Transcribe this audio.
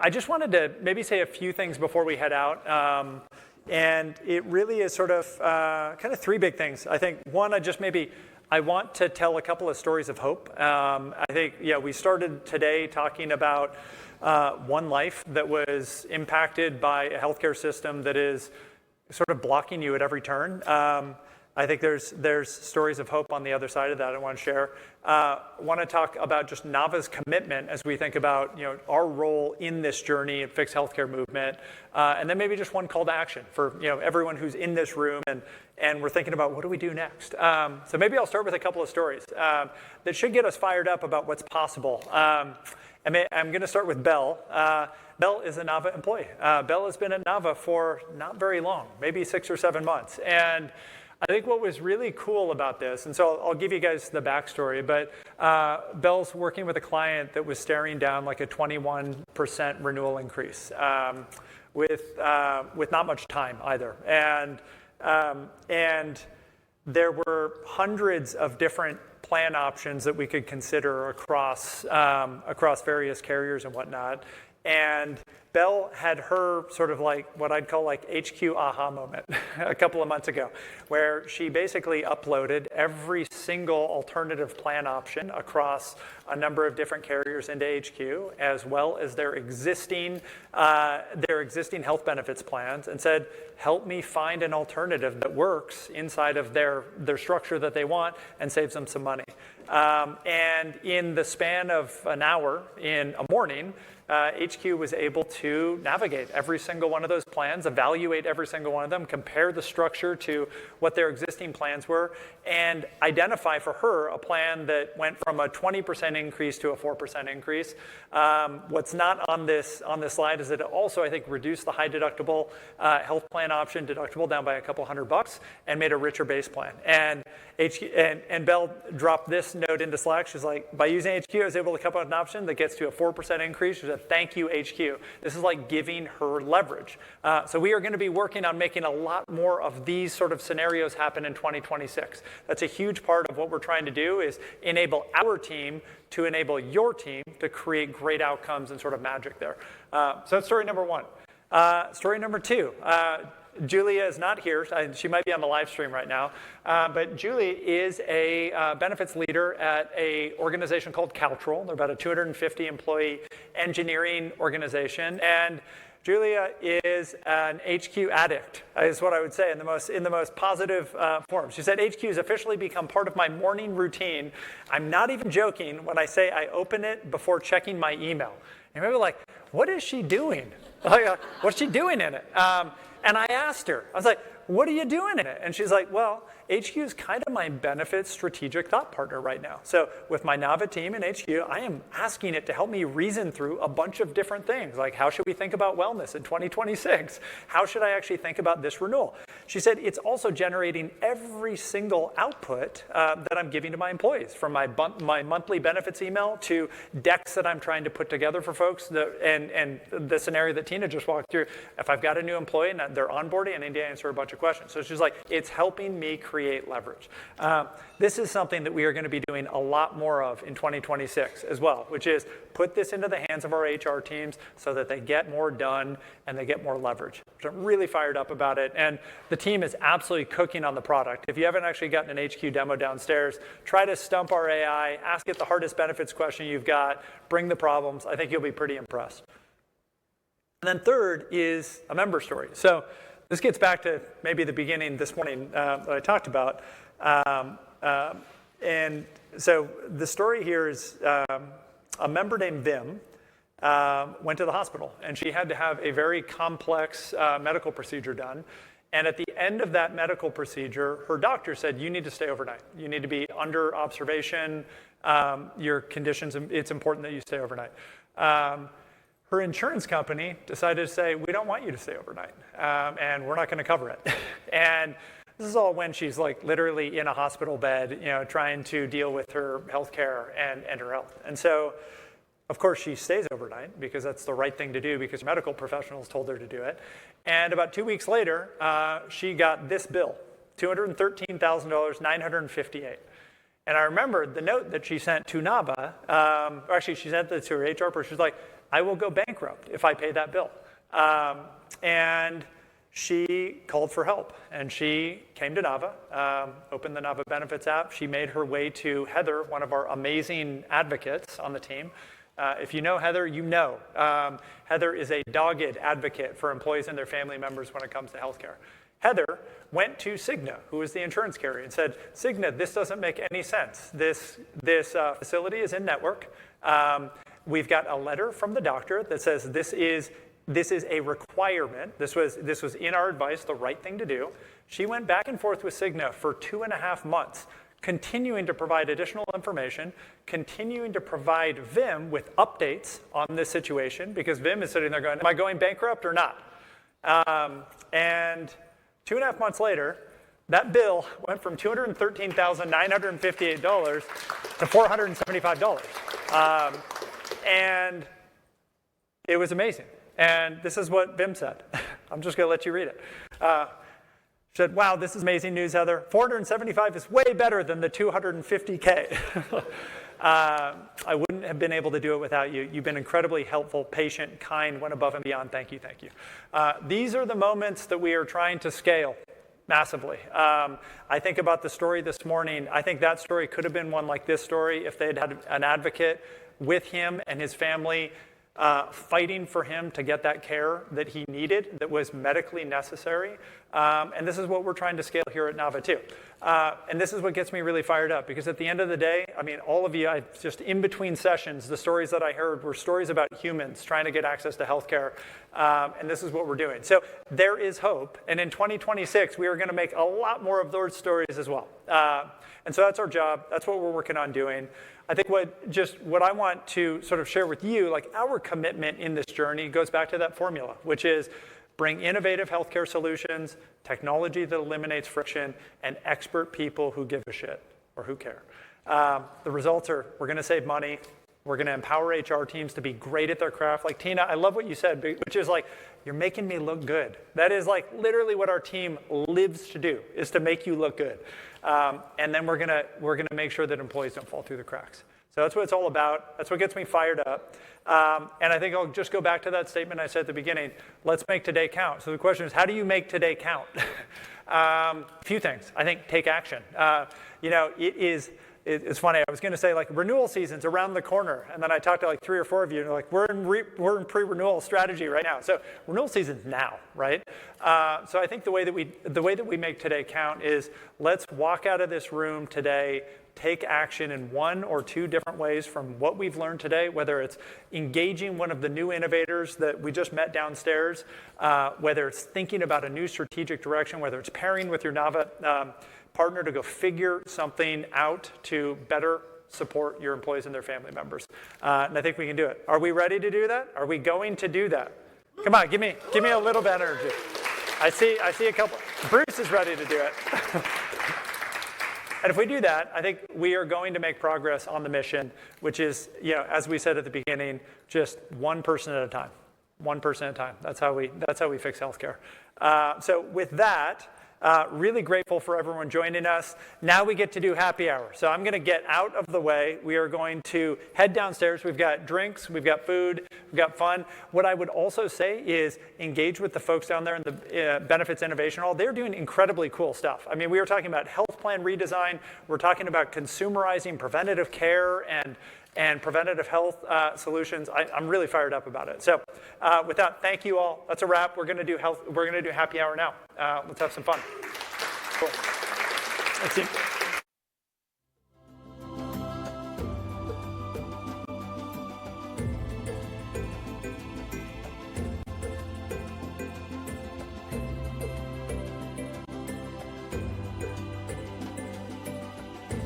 I just wanted to maybe say a few things before we head out. And it really is sort of kind of three big things. I think one, I want to tell a couple of stories of hope. I think, we started today talking about one life that was impacted by a healthcare system that is sort of blocking you at every turn. I think there's stories of hope on the other side of that I want to share. I want to talk about just Nava's commitment as we think about our role in this journey at fixed healthcare movement, and then maybe just one call to action for everyone who's in this room and we're thinking about what do we do next. So maybe I'll start with a couple of stories that should get us fired up about what's possible. I'm going to start with Belle. Belle is a Nava employee. Belle has been at Nava for not very long, maybe 6 or 7 months, and I think what was really cool about this, and so I'll give you guys the backstory, but Belle's working with a client that was staring down like a 21% renewal increase with not much time either. And there were hundreds of different plan options that we could consider across various carriers and whatnot. And Belle had her sort of like what I'd call like HQ aha moment a couple of months ago, where she basically uploaded every single alternative plan option across a number of different carriers into HQ, as well as their existing health benefits plans, and said, help me find an alternative that works inside of their structure that they want and saves them some money. And in the span of an hour in a morning, HQ was able to navigate every single one of those plans, evaluate every single one of them, compare the structure to what their existing plans were, and identify for her a plan that went from a 20% increase to a 4% increase. What's not on this slide is that it also, I think, reduced the high deductible health plan option deductible down by a couple $100 and made a richer base plan. And Belle dropped this note into Slack. She's like, by using HQ, I was able to come up with an option that gets to a 4% increase. She said, thank you, HQ. This is like giving her leverage. So we are going to be working on making a lot more of these sort of scenarios happen in 2026. That's a huge part of what we're trying to do, is enable our team to enable your team to create great outcomes and sort of magic there. So that's story number one. Story number two. Julia is not here. She might be on the live stream right now. But Julie is a benefits leader at an organization called Caltrol. They're about a 250 employee engineering organization. And Julia is an HQ addict, is what I would say in the most positive form. She said, HQ has officially become part of my morning routine. I'm not even joking when I say I open it before checking my email. And maybe like, what is she doing? What's she doing in it? And I asked her, I was like, what are you doing in it? And she's like, well, HQ is kind of my benefits strategic thought partner right now. So with my Nava team in HQ, I am asking it to help me reason through a bunch of different things, like how should we think about wellness in 2026? How should I actually think about this renewal? She said it's also generating every single output that I'm giving to my employees, from my monthly benefits email to decks that I'm trying to put together for folks, and the scenario that Tina just walked through. If I've got a new employee and they're onboarding, I need to answer a bunch of questions. So she's like, it's helping me create leverage. This is something that we are going to be doing a lot more of in 2026 as well, which is put this into the hands of our HR teams so that they get more done and they get more leverage. So I'm really fired up about it. And the team is absolutely cooking on the product. If you haven't actually gotten an HQ demo downstairs, try to stump our AI, ask it the hardest benefits question you've got, bring the problems. I think you'll be pretty impressed. And then third is a member story. So this gets back to maybe the beginning this morning that I talked about. And so the story here is a member named Vim went to the hospital, and she had to have a very complex medical procedure done. And at the end of that medical procedure, her doctor said, you need to stay overnight. You need to be under observation. Your conditions, it's important that you stay overnight. Her insurance company decided to say, we don't want you to stay overnight, and we're not going to cover it. And this is all when she's like literally in a hospital bed, trying to deal with her health care and her health. And so, of course, she stays overnight because that's the right thing to do because medical professionals told her to do it. And about 2 weeks later, she got this bill, $213,958. And I remembered the note that she sent to Nava, or actually she sent it to her HR person. She was like, I will go bankrupt if I pay that bill. And she called for help, and she came to Nava, opened the Nava Benefits app. She made her way to Heather, one of our amazing advocates on the team. If you know Heather, you know. Heather is a dogged advocate for employees and their family members when it comes to healthcare. Heather went to Cigna, who is the insurance carrier, and said, Cigna, this doesn't make any sense. This facility is in network. We've got a letter from the doctor that says this is a requirement. This was in our advice, the right thing to do. She went back and forth with Cigna for 2.5 months, continuing to provide additional information, continuing to provide Vim with updates on this situation, because Vim is sitting there going, am I going bankrupt or not? And 2.5 months later, that bill went from $213,958 to $475. And it was amazing. And this is what Vim said. I'm just going to let you read it. She said, wow, this is amazing news, Heather. 475 is way better than the 250K. I wouldn't have been able to do it without you. You've been incredibly helpful, patient, kind, went above and beyond. Thank you, thank you. These are the moments that we are trying to scale massively. I think about the story this morning. I think that story could have been one like this story if they had had an advocate with him and his family fighting for him to get that care that he needed, that was medically necessary. And this is what we're trying to scale here at Nava too. And this is what gets me really fired up, because at the end of the day, I mean, all of you, just in between sessions, the stories that I heard were stories about humans trying to get access to healthcare. And this is what we're doing. So there is hope. And in 2026, we are going to make a lot more of those stories as well. And so that's our job. That's what we're working on doing. I think what I want to sort of share with you, like our commitment in this journey goes back to that formula, which is bring innovative healthcare solutions, technology that eliminates friction, and expert people who give a shit or who care. The results are we're going to save money. We're going to empower HR teams to be great at their craft. Like Tina, I love what you said, which is like, you're making me look good. That is like literally what our team lives to do, is to make you look good. And then we're gonna make sure that employees don't fall through the cracks. So that's what it's all about. That's what gets me fired up. And I think I'll just go back to that statement I said at the beginning. Let's make today count. So the question is, how do you make today count? A few things. I think take action. It's funny. I was going to say, like, renewal season's around the corner, and then I talked to like 3 or 4 of you, and you're like, we're in pre-renewal strategy right now. So renewal season's now, right? So I think the way that we make today count is let's walk out of this room today, take action in 1 or 2 different ways from what we've learned today, whether it's engaging one of the new innovators that we just met downstairs, whether it's thinking about a new strategic direction, whether it's pairing with your Nava partner to go figure something out to better support your employees and their family members. And I think we can do it. Are we ready to do that? Are we going to do that? Come on, give me a little bit of energy. I see a couple. Bruce is ready to do it. And if we do that, I think we are going to make progress on the mission, which is, as we said at the beginning, just one person at a time. One person at a time. That's how we fix healthcare. So with that, really grateful for everyone joining us. Now we get to do happy hour. So I'm going to get out of the way. We are going to head downstairs. We've got drinks, we've got food, we've got fun. What I would also say is engage with the folks down there in the Benefits Innovation Hall. They're doing incredibly cool stuff. I mean, we were talking about health plan redesign. We're talking about consumerizing preventative care and preventative health solutions. I'm really fired up about it. So with that, thank you all. That's a wrap. We're going to do happy hour now. Let's have some fun. Cool. Let's see.